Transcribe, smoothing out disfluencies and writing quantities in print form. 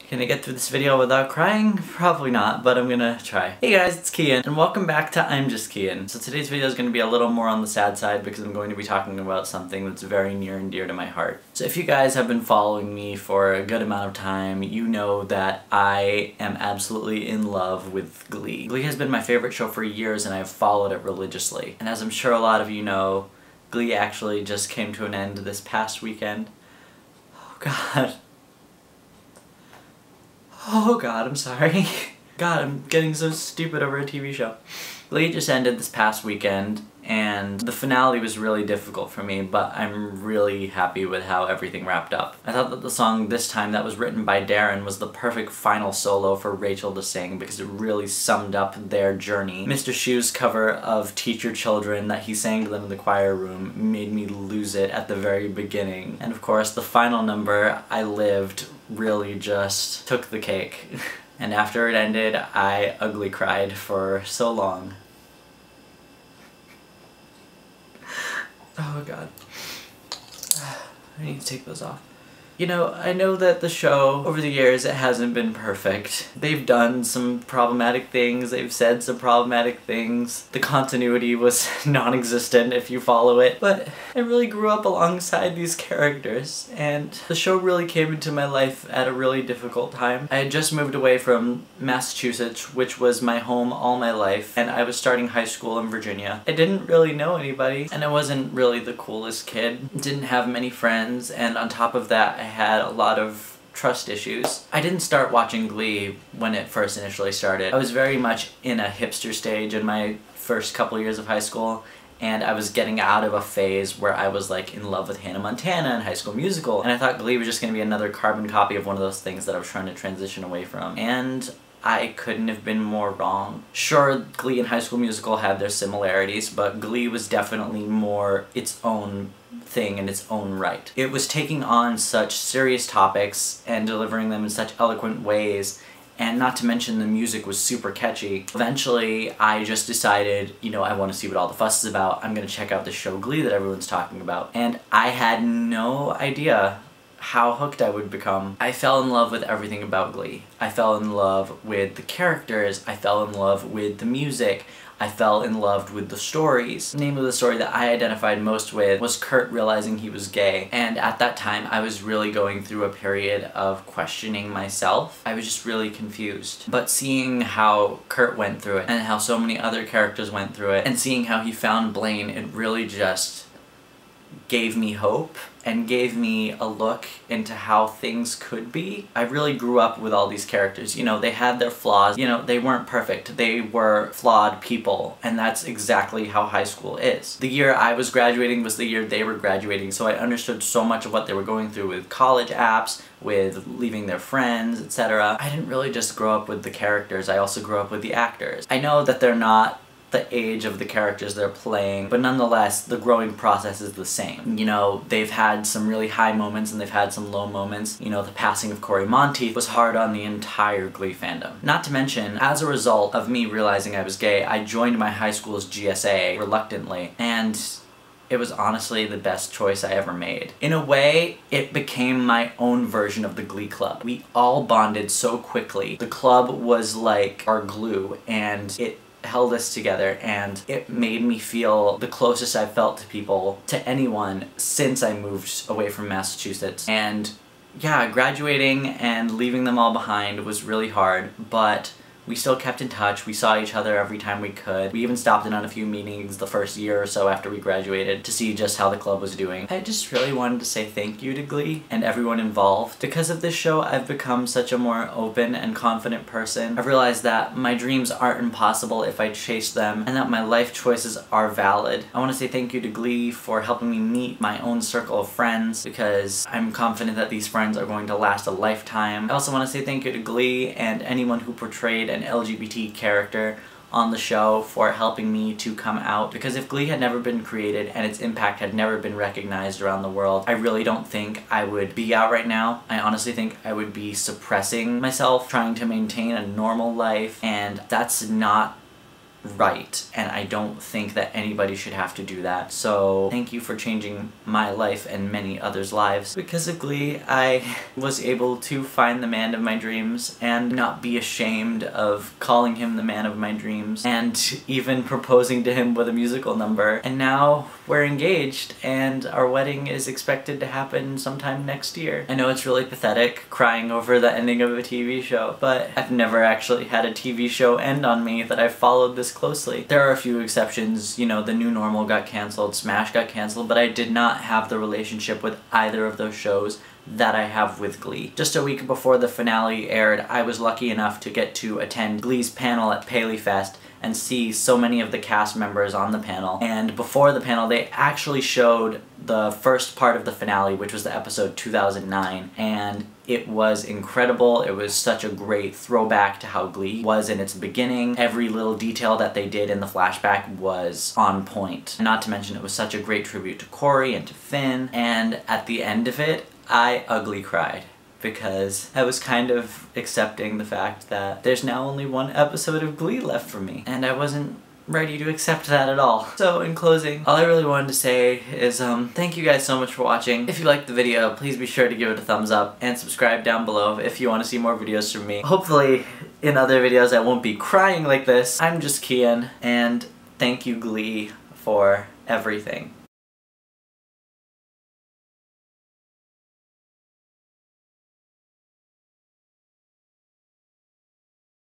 Can I get through this video without crying? Probably not, but I'm gonna try. Hey guys, it's Kyian, and welcome back to ImJustKyian. So today's video is going to be a little more on the sad side because I'm going to be talking about something that's very near and dear to my heart. So if you guys have been following me for a good amount of time, you know that I am absolutely in love with Glee. Glee has been my favorite show for years and I've followed it religiously. And as I'm sure a lot of you know, Glee actually just came to an end this past weekend. Oh god. Oh god, I'm sorry. God, I'm getting so stupid over a TV show. Glee just ended this past weekend, and the finale was really difficult for me, but I'm really happy with how everything wrapped up. I thought that the song this time that was written by Darren was the perfect final solo for Rachel to sing because it really summed up their journey. Mr. Shu's cover of Teach Your Children that he sang to them in the choir room made me lose it at the very beginning. And of course, the final number, I Lived, really just took the cake. And after it ended, I ugly cried for so long. Oh god. I need to take those off. You know, I know that the show, over the years, it hasn't been perfect. They've done some problematic things, they've said some problematic things. The continuity was non-existent if you follow it. But I really grew up alongside these characters, and the show really came into my life at a really difficult time. I had just moved away from Massachusetts, which was my home all my life, and I was starting high school in Virginia. I didn't really know anybody, and I wasn't really the coolest kid. Didn't have many friends, and on top of that, I had a lot of trust issues. I didn't start watching Glee when it first initially started. I was very much in a hipster stage in my first couple years of high school, and I was getting out of a phase where I was like in love with Hannah Montana and High School Musical, and I thought Glee was just going to be another carbon copy of one of those things that I was trying to transition away from. And I couldn't have been more wrong. Sure, Glee and High School Musical had their similarities, but Glee was definitely more its own thing in its own right. It was taking on such serious topics and delivering them in such eloquent ways, and not to mention the music was super catchy. Eventually, I just decided, you know, I want to see what all the fuss is about. I'm gonna check out the show Glee that everyone's talking about. And I had no idea how hooked I would become. I fell in love with everything about Glee. I fell in love with the characters, I fell in love with the music, I fell in love with the stories. The name of the story that I identified most with was Kurt realizing he was gay, and at that time I was really going through a period of questioning myself. I was just really confused. But seeing how Kurt went through it, and how so many other characters went through it, and seeing how he found Blaine, it really just gave me hope and gave me a look into how things could be. I really grew up with all these characters. You know, they had their flaws. You know, they weren't perfect. They were flawed people, and that's exactly how high school is. The year I was graduating was the year they were graduating, so I understood so much of what they were going through with college apps, with leaving their friends, etc. I didn't really just grow up with the characters, I also grew up with the actors. I know that they're not the age of the characters they're playing, but nonetheless, the growing process is the same. You know, they've had some really high moments and they've had some low moments. You know, the passing of Corey Monteith was hard on the entire Glee fandom. Not to mention, as a result of me realizing I was gay, I joined my high school's GSA reluctantly, and it was honestly the best choice I ever made. In a way, it became my own version of the Glee Club. We all bonded so quickly. The club was like our glue, and it held us together, and it made me feel the closest I've felt to people, to anyone, since I moved away from Massachusetts. And yeah, graduating and leaving them all behind was really hard, but we still kept in touch. We saw each other every time we could. We even stopped in on a few meetings the first year or so after we graduated to see just how the club was doing. I just really wanted to say thank you to Glee and everyone involved. Because of this show, I've become such a more open and confident person. I've realized that my dreams aren't impossible if I chase them, and that my life choices are valid. I want to say thank you to Glee for helping me meet my own circle of friends, because I'm confident that these friends are going to last a lifetime. I also want to say thank you to Glee and anyone who portrayed an LGBT character on the show for helping me to come out, because if Glee had never been created and its impact had never been recognized around the world, I really don't think I would be out right now. I honestly think I would be suppressing myself, trying to maintain a normal life, and that's not right, and I don't think that anybody should have to do that. So thank you for changing my life and many others' lives. Because of Glee, I was able to find the man of my dreams and not be ashamed of calling him the man of my dreams and even proposing to him with a musical number. And now we're engaged and our wedding is expected to happen sometime next year. I know it's really pathetic crying over the ending of a TV show, but I've never actually had a TV show end on me that I've followed this closely. There are a few exceptions, you know, The New Normal got cancelled, Smash got cancelled, but I did not have the relationship with either of those shows that I have with Glee. Just a week before the finale aired, I was lucky enough to get to attend Glee's panel at Paley Fest and see so many of the cast members on the panel. And before the panel, they actually showed the first part of the finale, which was the episode 2009, and it was incredible. It was such a great throwback to how Glee was in its beginning. Every little detail that they did in the flashback was on point. Not to mention it was such a great tribute to Corey and to Finn, and at the end of it, I ugly cried. Because I was kind of accepting the fact that there's now only one episode of Glee left for me, and I wasn't ready to accept that at all. So in closing, all I really wanted to say is thank you guys so much for watching. If you liked the video, please be sure to give it a thumbs up and subscribe down below if you want to see more videos from me. Hopefully in other videos I won't be crying like this. I'm just Kian, and thank you Glee for everything.